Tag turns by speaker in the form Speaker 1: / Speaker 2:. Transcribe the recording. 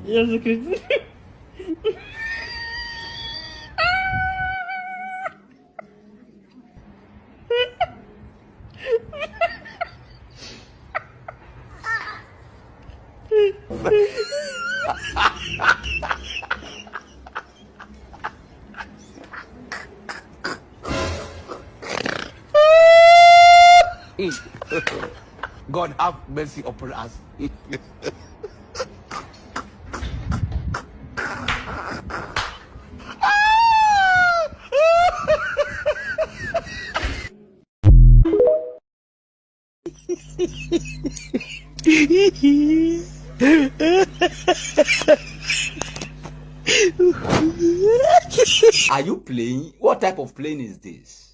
Speaker 1: Jezu Chryste.
Speaker 2: God have mercy upon us. Are you playing? What type of plane is this?